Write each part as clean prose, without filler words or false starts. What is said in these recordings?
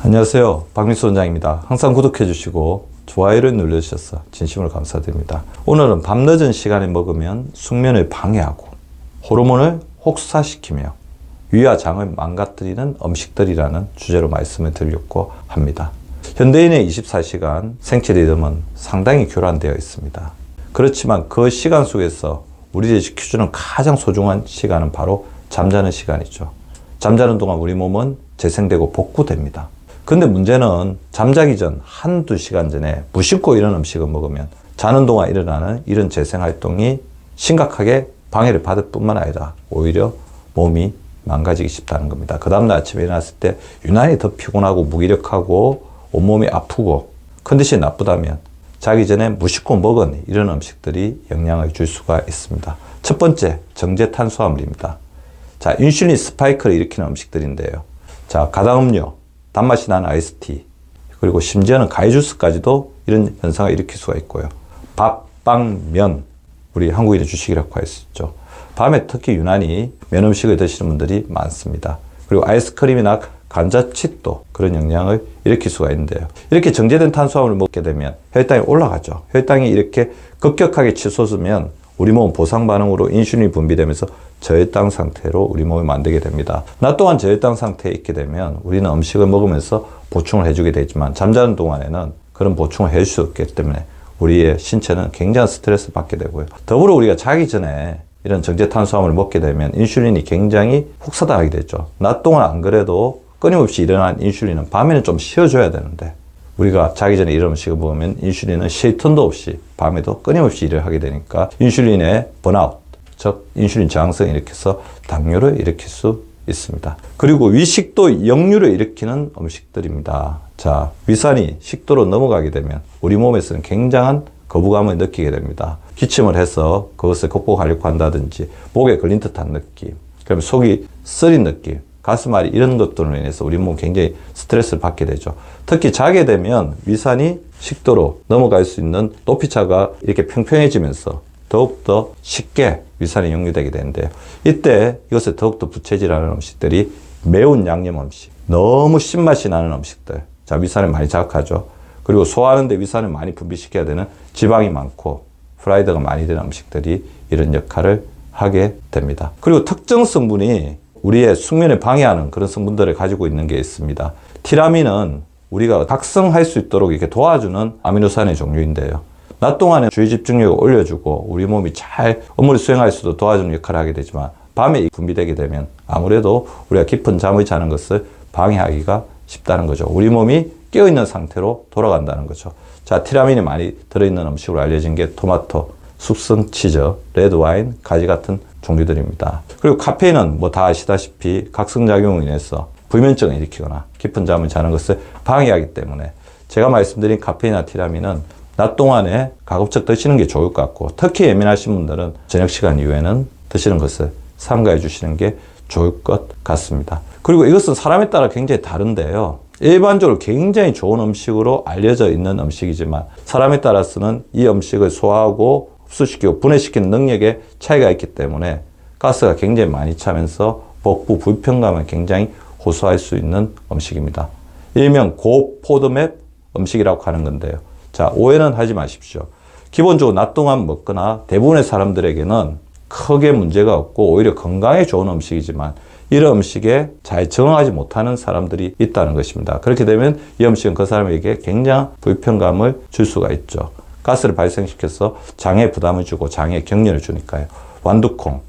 안녕하세요. 박민수 원장입니다. 항상 구독해 주시고 좋아요를 눌러주셔서 진심으로 감사드립니다. 오늘은 밤늦은 시간에 먹으면 숙면을 방해하고 호르몬을 혹사시키며 위와 장을 망가뜨리는 음식들이라는 주제로 말씀을 드리려고 합니다. 현대인의 24시간 생체 리듬은 상당히 교란되어 있습니다. 그렇지만 그 시간 속에서 우리를 지켜주는 가장 소중한 시간은 바로 잠자는 시간이죠. 잠자는 동안 우리 몸은 재생되고 복구됩니다. 근데 문제는 잠자기 전 한두 시간 전에 무심코 이런 음식을 먹으면 자는 동안 일어나는 이런 재생활동이 심각하게 방해를 받을 뿐만 아니라 오히려 몸이 망가지기 쉽다는 겁니다. 그 다음날 아침에 일어났을 때 유난히 더 피곤하고 무기력하고 온몸이 아프고 컨디션이 나쁘다면 자기 전에 무심코 먹은 이런 음식들이 영향을 줄 수가 있습니다. 첫 번째, 정제 탄수화물입니다. 자, 인슐린 스파이크를 일으키는 음식들인데요. 자, 가당음료, 단맛이 나는 아이스티, 그리고 심지어는 과일주스까지도 이런 현상을 일으킬 수가 있고요. 밥, 빵, 면, 우리 한국인의 주식이라고 할 수 있죠. 밤에 특히 유난히 면 음식을 드시는 분들이 많습니다. 그리고 아이스크림이나 감자칩도 그런 영향을 일으킬 수가 있는데요. 이렇게 정제된 탄수화물을 먹게 되면 혈당이 올라가죠. 혈당이 이렇게 급격하게 치솟으면 우리 몸 보상 반응으로 인슐린이 분비되면서 저혈당 상태로 우리 몸을 만들게 됩니다. 낮 동안 저혈당 상태에 있게 되면 우리는 음식을 먹으면서 보충을 해주게 되지만 잠자는 동안에는 그런 보충을 해줄 수 없기 때문에 우리의 신체는 굉장한 스트레스를 받게 되고요. 더불어 우리가 자기 전에 이런 정제 탄수화물을 먹게 되면 인슐린이 굉장히 혹사당하게 되죠. 낮 동안 안 그래도 끊임없이 일어난 인슐린은 밤에는 좀 쉬어줘야 되는데 우리가 자기 전에 이런 음식을 먹으면 인슐린은 쉴 틈도 없이 밤에도 끊임없이 일을 하게 되니까 인슐린의 번아웃, 즉 인슐린 저항성을 일으켜서 당뇨를 일으킬 수 있습니다. 그리고 위식도 역류를 일으키는 음식들입니다. 자, 위산이 식도로 넘어가게 되면 우리 몸에서는 굉장한 거부감을 느끼게 됩니다. 기침을 해서 그것을 극복하려고 한다든지 목에 걸린 듯한 느낌, 그러면 속이 쓰린 느낌, 가슴앓이 이런 것들로 인해서 우리 몸은 굉장히 스트레스를 받게 되죠. 특히 자게 되면 위산이 식도로 넘어갈 수 있는 높이차가 이렇게 평평해지면서 더욱더 쉽게 위산이 역류되게 되는데요. 이때 이것을 더욱더 부채질하는 음식들이 매운 양념 음식, 너무 신맛이 나는 음식들, 자, 위산을 많이 자극하죠. 그리고 소화하는데 위산을 많이 분비시켜야 되는 지방이 많고 프라이드가 많이 되는 음식들이 이런 역할을 하게 됩니다. 그리고 특정 성분이 우리의 숙면을 방해하는 그런 성분들을 가지고 있는 게 있습니다. 티라민은 우리가 각성할 수 있도록 이렇게 도와주는 아미노산의 종류인데요. 낮 동안에 주의 집중력을 올려주고 우리 몸이 잘 업무를 수행할 수도 도와주는 역할을 하게 되지만 밤에 분비되게 되면 아무래도 우리가 깊은 잠을 자는 것을 방해하기가 쉽다는 거죠. 우리 몸이 깨어있는 상태로 돌아간다는 거죠. 자, 티라민이 많이 들어있는 음식으로 알려진 게 토마토, 숙성 치즈, 레드와인, 가지 같은 종류들입니다. 그리고 카페인은 뭐 다 아시다시피 각성작용으로 인해서 불면증을 일으키거나 깊은 잠을 자는 것을 방해하기 때문에 제가 말씀드린 카페인이나 티라민은 낮 동안에 가급적 드시는 게 좋을 것 같고 특히 예민하신 분들은 저녁 시간 이후에는 드시는 것을 삼가해 주시는 게 좋을 것 같습니다. 그리고 이것은 사람에 따라 굉장히 다른데요. 일반적으로 굉장히 좋은 음식으로 알려져 있는 음식이지만 사람에 따라서는 이 음식을 소화하고 흡수시키고 분해시키는 능력에 차이가 있기 때문에 가스가 굉장히 많이 차면서 복부 불편감을 굉장히 호소할 수 있는 음식입니다. 일명 고포도맵 음식이라고 하는 건데요. 자, 오해는 하지 마십시오. 기본적으로 낮 동안 먹거나 대부분의 사람들에게는 크게 문제가 없고 오히려 건강에 좋은 음식이지만 이런 음식에 잘 적응하지 못하는 사람들이 있다는 것입니다. 그렇게 되면 이 음식은 그 사람에게 굉장한 불편감을 줄 수가 있죠. 가스를 발생시켜서 장에 부담을 주고 장에 격려를 주니까요. 완두콩,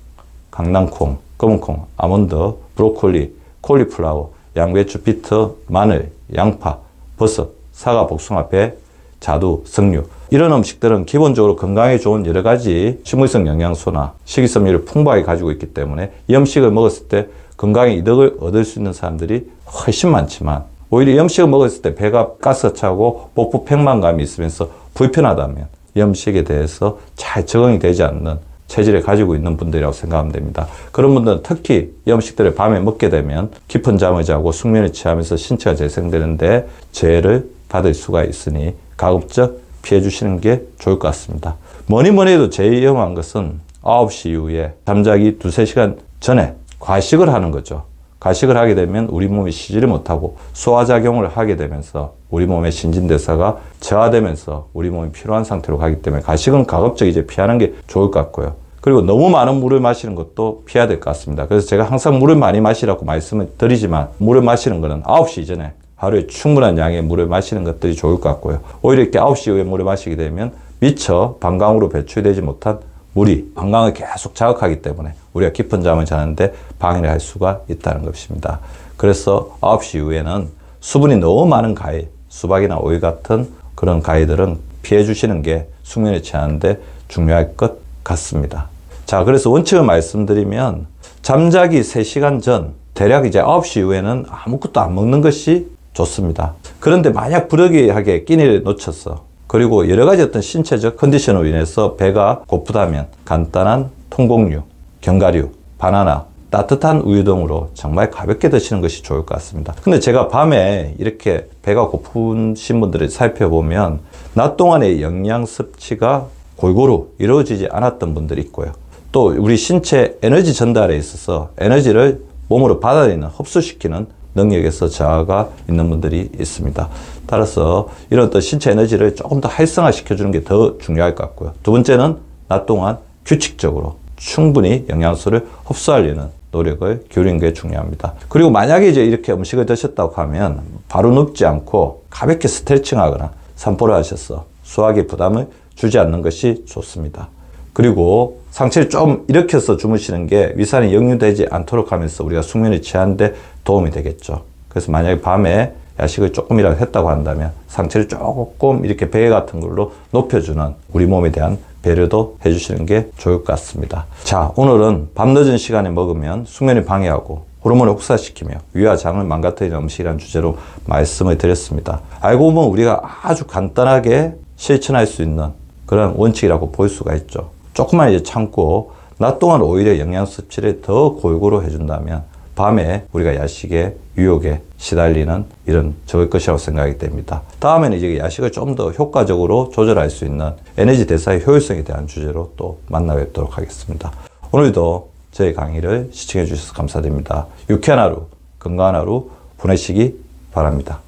강낭콩, 검은콩, 아몬드, 브로콜리, 콜리플라워, 양배추, 비트, 마늘, 양파, 버섯, 사과, 복숭아, 배, 자두, 석류 이런 음식들은 기본적으로 건강에 좋은 여러 가지 식물성 영양소나 식이섬유를 풍부하게 가지고 있기 때문에 이 음식을 먹었을 때 건강에 이득을 얻을 수 있는 사람들이 훨씬 많지만 오히려 이 음식을 먹었을 때 배가 가스가 차고 복부 팽만감이 있으면서 불편하다면 이 음식에 대해서 잘 적응이 되지 않는 체질을 가지고 있는 분들이라고 생각하면 됩니다. 그런 분들은 특히 이 음식들을 밤에 먹게 되면 깊은 잠을 자고 숙면을 취하면서 신체가 재생되는데 재해를 받을 수가 있으니 가급적 피해 주시는 게 좋을 것 같습니다. 뭐니 해도 제일 위험한 것은 9시 이후에 잠자기 2-3시간 전에 과식을 하는 거죠. 가식을 하게 되면 우리 몸이 쉬지를 못하고 소화작용을 하게 되면서 우리 몸의 신진대사가 저하되면서 우리 몸이 피로한 상태로 가기 때문에 가식은 가급적 이제 피하는 게 좋을 것 같고요. 그리고 너무 많은 물을 마시는 것도 피해야 될 것 같습니다. 그래서 제가 항상 물을 많이 마시라고 말씀을 드리지만 물을 마시는 거는 9시 이전에 하루에 충분한 양의 물을 마시는 것들이 좋을 것 같고요. 오히려 이렇게 9시 이후에 물을 마시게 되면 미처 방광으로 배출되지 못한 물이 방광을 계속 자극하기 때문에 우리가 깊은 잠을 자는데 방해를 할 수가 있다는 것입니다. 그래서 9시 이후에는 수분이 너무 많은 과일, 수박이나 오이 같은 그런 과일들은 피해 주시는 게 숙면에 취하는데 중요할 것 같습니다. 자, 그래서 원칙을 말씀드리면 잠자기 3시간 전 대략 이제 9시 이후에는 아무것도 안 먹는 것이 좋습니다. 그런데 만약 부득이하게 끼니를 놓쳤어. 그리고 여러 가지 어떤 신체적 컨디션으로 인해서 배가 고프다면 간단한 통곡류, 견과류, 바나나, 따뜻한 우유 등으로 정말 가볍게 드시는 것이 좋을 것 같습니다. 근데 제가 밤에 이렇게 배가 고프신 분들을 살펴보면 낮 동안의 영양 섭취가 골고루 이루어지지 않았던 분들이 있고요. 또 우리 신체 에너지 전달에 있어서 에너지를 몸으로 받아들이는, 흡수시키는 능력에서 저하가 있는 분들이 있습니다. 따라서 이런 어떤 신체 에너지를 조금 더 활성화시켜주는 게 더 중요할 것 같고요. 두 번째는 낮 동안 규칙적으로 충분히 영양소를 흡수하려는 노력을 기울이는 게 중요합니다. 그리고 만약에 이제 이렇게 음식을 드셨다고 하면 바로 눕지 않고 가볍게 스트레칭 하거나 산보를 하셔서 수학에 부담을 주지 않는 것이 좋습니다. 그리고 상체를 좀 일으켜서 주무시는 게 위산이 역류되지 않도록 하면서 우리가 숙면에 취하는데 도움이 되겠죠. 그래서 만약에 밤에 야식을 조금이라도 했다고 한다면 상체를 조금 이렇게 베개 같은 걸로 높여주는 우리 몸에 대한 배려도 해주시는 게 좋을 것 같습니다. 자, 오늘은 밤늦은 시간에 먹으면 숙면을 방해하고 호르몬을 혹사시키며 위와 장을 망가뜨리는 음식이라는 주제로 말씀을 드렸습니다. 알고 보면 우리가 아주 간단하게 실천할 수 있는 그런 원칙이라고 볼 수가 있죠. 조금만 이제 참고 낮 동안 오히려 영양 섭취를 더 골고루 해준다면 밤에 우리가 야식에 유혹에 시달리는 일은 적을 것이라고 생각이 됩니다. 다음에는 이제 야식을 좀 더 효과적으로 조절할 수 있는 에너지 대사의 효율성에 대한 주제로 또 만나 뵙도록 하겠습니다. 오늘도 저희 강의를 시청해 주셔서 감사드립니다. 유쾌한 하루, 건강한 하루 보내시기 바랍니다.